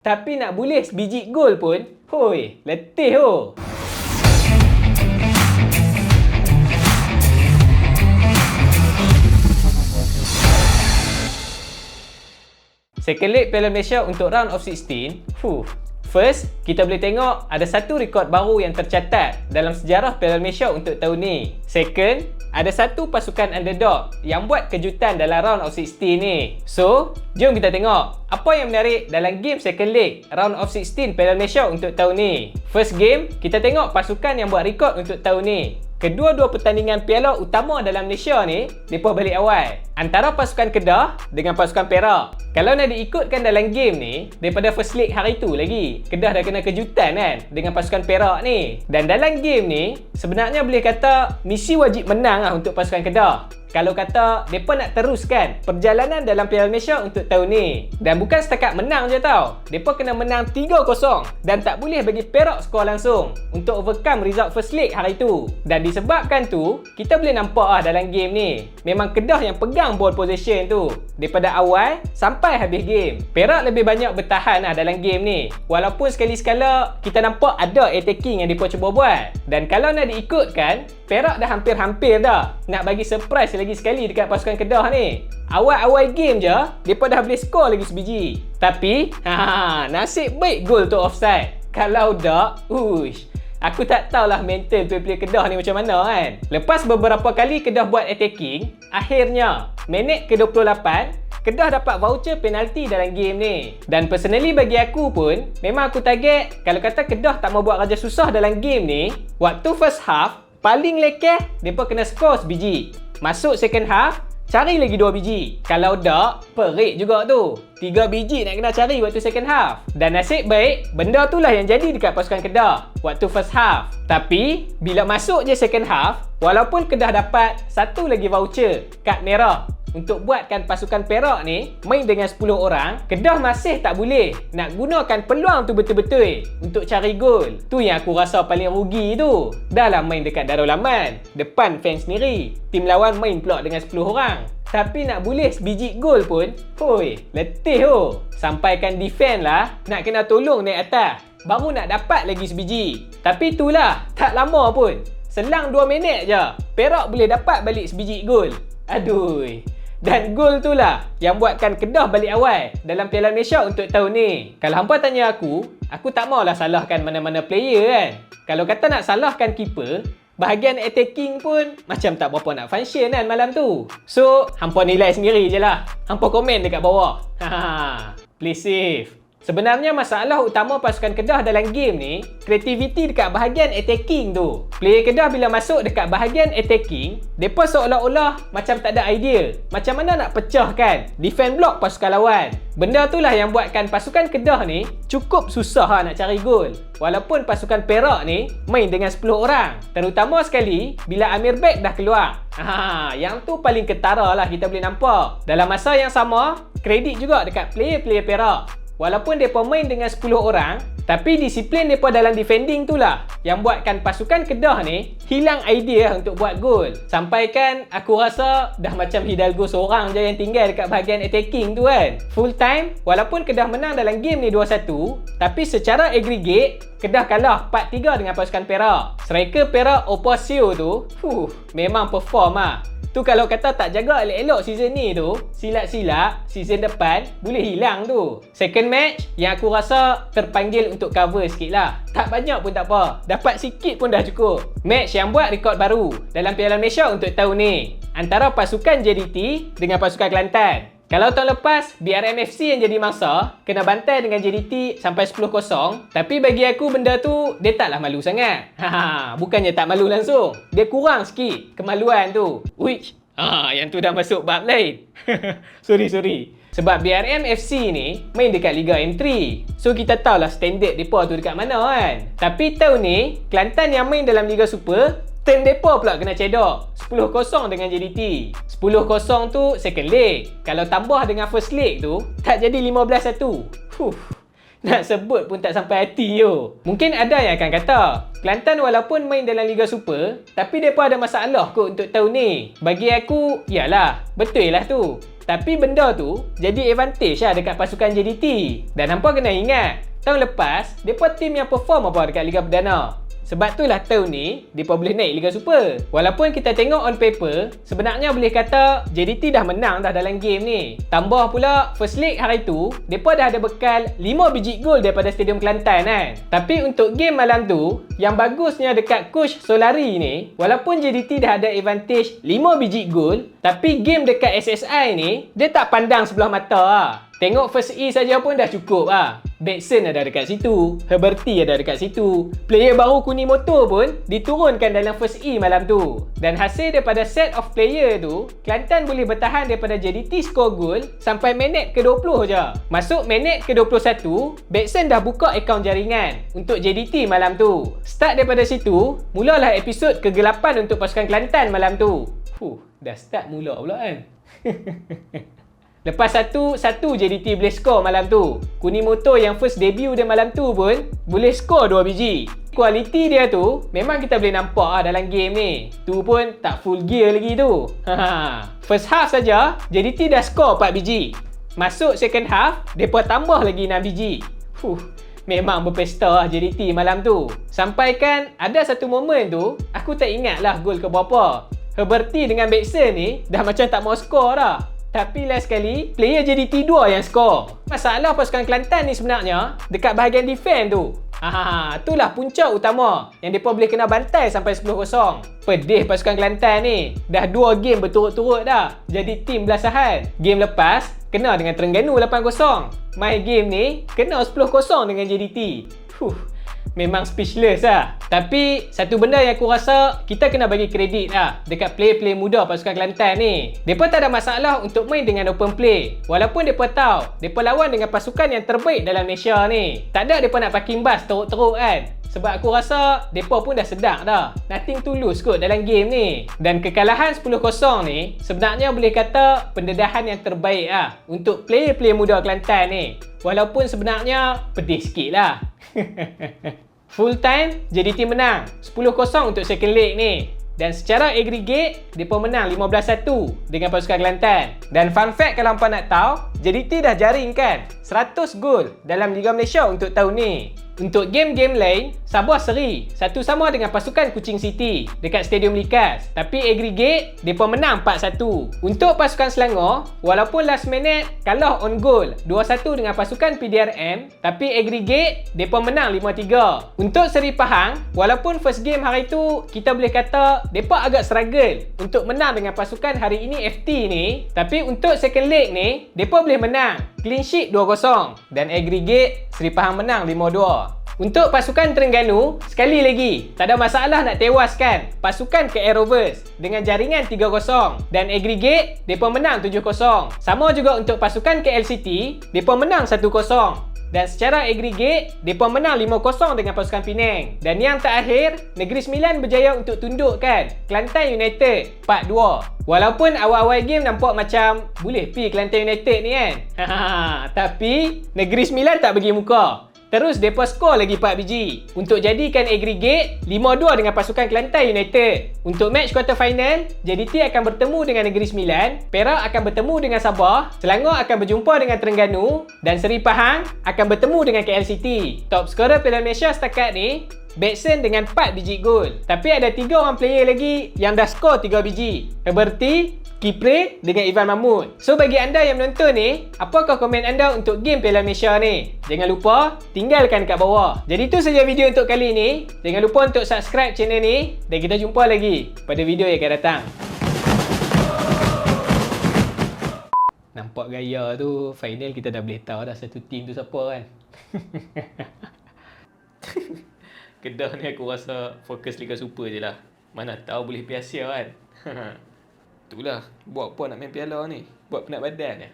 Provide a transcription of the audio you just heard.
Tapi nak boleh sebiji gol pun, hoi, letih oh. Second leg Piala Malaysia untuk round of 16. First, kita boleh tengok ada satu rekod baru yang tercatat dalam sejarah Piala Malaysia untuk tahun ni. Second, ada satu pasukan underdog yang buat kejutan dalam round of 16 ni. So, jom kita tengok apa yang menarik dalam game second leg round of 16 Piala Malaysia untuk tahun ni. First game, kita tengok pasukan yang buat rekod untuk tahun ni. Kedua-dua pertandingan piala utama dalam Malaysia ni, mereka balik awal. Antara pasukan Kedah dengan pasukan Perak. Kalau nak diikutkan dalam game ni, daripada first leg hari tu lagi, Kedah dah kena kejutan kan dengan pasukan Perak ni. Dan dalam game ni, sebenarnya boleh kata misi wajib menang lah untuk pasukan Kedah. Kalau kata mereka nak teruskan perjalanan dalam Piala Malaysia untuk tahun ni. Dan bukan setakat menang je tau. Mereka kena menang 3-0 dan tak boleh bagi Perak skor langsung untuk overcome result first leg hari tu. Dan disebabkan tu, kita boleh nampak lah dalam game ni, memang Kedah yang pegang ball possession tu daripada awal sampai habis game. Perak lebih banyak bertahan lah dalam game ni. Walaupun sekali-sekala kita nampak ada attacking yang mereka cuba buat. Dan kalau nak diikutkan, Perak dah hampir-hampir dah nak bagi surprise lagi sekali dekat pasukan Kedah ni. Awal-awal game je, mereka dah boleh skor lagi sebiji. Tapi, nasib baik gol tu offside. Kalau tak, aku tak tahulah mental player Kedah ni macam mana kan. Lepas beberapa kali Kedah buat attacking, akhirnya, minit ke-28, Kedah dapat voucher penalti dalam game ni. Dan personally bagi aku pun, memang aku target kalau kata Kedah tak mau buat raja susah dalam game ni, waktu first half, paling lekeh, mereka kena skor sebiji. Masuk second half, cari lagi 2 biji. Kalau tak, perik juga tu. 3 biji nak kena cari waktu second half. Dan nasib baik, benda tu lah yang jadi dekat pasukan Kedah waktu first half. Tapi, bila masuk je second half, walaupun Kedah dapat satu lagi voucher, kad merah, untuk buatkan pasukan Perak ni main dengan 10 orang, Kedah masih tak boleh nak gunakan peluang tu betul-betul untuk cari gol. Tu yang aku rasa paling rugi tu. Dah lah main dekat Darul Aman, depan fans sendiri. Tim lawan main pula dengan 10 orang. Tapi nak boleh sebiji gol pun, letih oh. Sampaikan defend lah, nak kena tolong naik atas, baru nak dapat lagi sebiji. Tapi itulah, tak lama pun. Selang 2 minit je, Perak boleh dapat balik sebiji gol. Aduh. Dan gol tu lah yang buatkan Kedah balik awal dalam Piala Malaysia untuk tahun ni. Kalau hampa tanya aku tak maulah salahkan mana-mana player kan. Kalau kata nak salahkan keeper, bahagian attacking pun macam tak berapa nak function kan malam tu. So, hampa nilai sendiri je lah. Hampa komen dekat bawah. Play safe. Sebenarnya masalah utama pasukan Kedah dalam game ni, kreativiti dekat bahagian attacking tu. Player Kedah bila masuk dekat bahagian attacking, mereka seolah-olah macam tak ada idea macam mana nak pecahkan defend block pasukan lawan. Benda tu lah yang buatkan pasukan Kedah ni cukup susah nak cari gol. Walaupun pasukan Perak ni main dengan 10 orang. Terutama sekali bila Amir Bek dah keluar. Yang tu paling ketara lah kita boleh nampak. Dalam masa yang sama, kredit juga dekat player-player Perak. Walaupun mereka main dengan 10 orang, tapi disiplin mereka dalam defending tu lah yang buatkan pasukan Kedah ni hilang idea untuk buat gol. Sampaikan aku rasa dah macam Hidalgo seorang je yang tinggal dekat bahagian attacking tu kan. Full time, walaupun Kedah menang dalam game ni 2-1, tapi secara aggregate, Kedah kalah 4-3 dengan pasukan Perak. Striker Perak Opasio tu, memang perform lah. Tu kalau kata tak jaga elok-elok season ni tu, silap-silap season depan boleh hilang tu. Second match yang aku rasa terpanggil untuk cover sikit lah. Tak banyak pun tak apa, dapat sikit pun dah cukup. Match yang buat rekod baru dalam Piala Malaysia untuk tahun ni, antara pasukan JDT dengan pasukan Kelantan. Kalau tahun lepas, BRM FC yang jadi mangsa kena bantai dengan JDT sampai 10-0. Tapi bagi aku benda tu, dia taklah malu sangat. Bukannya tak malu langsung. Dia kurang sikit kemaluan tu. Yang tu dah masuk bab lain. Sorry. Sebab BRM FC ni main dekat Liga M3. So kita tahulah standard mereka tu dekat mana kan. Tapi tahun ni, Kelantan yang main dalam Liga Super, turn mereka pula kena cedok 10-0 dengan JDT. 10-0 tu second leg. Kalau tambah dengan first leg tu, tak jadi 15-1. Nak sebut pun tak sampai hati yo. Mungkin ada yang akan kata, Kelantan walaupun main dalam Liga Super, tapi mereka ada masalah kot untuk tahun ni. Bagi aku, yalah, betul lah tu. Tapi benda tu jadi advantage lah dekat pasukan JDT. Dan hampa kena ingat, tahun lepas, mereka tim yang perform apa dekat Liga Perdana. Sebab itulah tahun ni, mereka boleh naik Liga Super. Walaupun kita tengok on paper, sebenarnya boleh kata JDT dah menang dah dalam game ni. Tambah pula, first leg hari tu, mereka dah ada bekal 5 biji gol daripada Stadium Kelantan kan. Tapi untuk game malam tu, yang bagusnya dekat coach Solari ni, walaupun JDT dah ada advantage 5 biji gol, tapi game dekat SSI ni, dia tak pandang sebelah mata lah. Tengok first E saja pun dah cukup lah. Backson ada dekat situ, Herberty ada dekat situ. Player baru Kunimoto pun diturunkan dalam first E malam tu. Dan hasil daripada set of player tu, Kelantan boleh bertahan daripada JDT score gol sampai minit ke-20 je. Masuk minit ke-21, Backson dah buka akaun jaringan untuk JDT malam tu. Start daripada situ, mulalah episod ke-8 untuk pasukan Kelantan malam tu. Dah start mula pula kan. Lepas satu JDT boleh skor malam tu. Kunimoto yang first debut dia malam tu pun boleh skor 2 biji. Kualiti dia tu memang kita boleh nampak lah dalam game ni. Tu pun tak full gear lagi tu. First half saja JDT dah skor 4 biji. Masuk second half, mereka tambah lagi 6 biji. Memang berpesta lah JDT malam tu. Sampai kan ada satu momen tu, aku tak ingat lah gol ke berapa. Herberty dengan Backson ni dah macam tak mau skor dah. Tapi last sekali, player JDT 2 yang skor. Masalah pasukan Kelantan ni sebenarnya dekat bahagian defend tu. Itulah punca utama yang mereka boleh kena bantai sampai 10-0. Pedih pasukan Kelantan ni. Dah 2 game berturut-turut dah jadi tim belasahan. Game lepas kena dengan Terengganu 8-0. Main game ni kena 10-0 dengan JDT. Memang speechless lah. Tapi satu benda yang aku rasa kita kena bagi kredit lah dekat player-player muda pasukan Kelantan ni. Mereka tak ada masalah untuk main dengan open play. Walaupun mereka tahu mereka lawan dengan pasukan yang terbaik dalam Malaysia ni. Tak ada mereka nak parking bus teruk-teruk kan. Sebab aku rasa mereka pun dah sedar dah. Nothing to lose kot dalam game ni. Dan kekalahan 10-0 ni sebenarnya boleh kata pendedahan yang terbaik lah untuk player-player muda Kelantan ni. Walaupun sebenarnya pedih sikit lah. Full time JDT menang 10-0 untuk second leg ni. Dan secara aggregate mereka menang 15-1 dengan pasukan Kelantan. Dan fun fact kalau hampa nak tahu, JDT dah jaringkan 100 gol dalam Liga Malaysia untuk tahun ni. Untuk game-game lain, Sabah seri 1-1 dengan pasukan Kuching City dekat Stadium Likas. Tapi aggregate, mereka menang 4-1. Untuk pasukan Selangor, walaupun last minute kalah on goal 2-1 dengan pasukan PDRM, tapi aggregate, mereka menang 5-3. Untuk Seri Pahang, walaupun first game hari tu, kita boleh kata mereka agak struggle untuk menang dengan pasukan hari ini FT ni. Tapi untuk second leg ni, mereka boleh menang. Clean sheet 2-0 dan aggregate Seri Pahang menang 5-2. Untuk pasukan Terengganu, sekali lagi, tak ada masalah nak tewaskan pasukan KL Rovers dengan jaringan 3-0 dan aggregate, mereka menang 7-0. Sama juga untuk pasukan KL City, mereka menang 1-0. Dan secara aggregate, mereka menang 5-0 dengan pasukan Penang. Dan yang terakhir, Negeri Sembilan berjaya untuk tundukkan Kelantan United 4-2. Walaupun awal-awal game nampak macam boleh pi Kelantan United ni kan. Tapi Negeri Sembilan tak bagi muka. Terus mereka skor lagi 4 biji untuk jadikan aggregate 5-2 dengan pasukan Kelantan United. Untuk match quarter final, JDT akan bertemu dengan Negeri Sembilan, Perak akan bertemu dengan Sabah, Selangor akan berjumpa dengan Terengganu dan Seri Pahang akan bertemu dengan KL City. Top scorer Piala Malaysia setakat ni Backson dengan 4 biji gol. Tapi ada 3 orang player lagi yang dah skor 3 biji. Herberty, Kipre dengan Ivan Mahmud. So bagi anda yang menonton ni, apakah komen anda untuk game Piala Malaysia ni? Jangan lupa tinggalkan kat bawah. Jadi itu saja video untuk kali ni. Jangan lupa untuk subscribe channel ni dan kita jumpa lagi pada video yang akan datang. Nampak gaya tu, final kita dah boleh tahu dah satu team tu siapa kan. Kedah ni aku rasa fokus Liga Super je lah. Mana tahu boleh pergi Asia kan. Itulah, buat apa nak main piala ni? Buat penat badan je.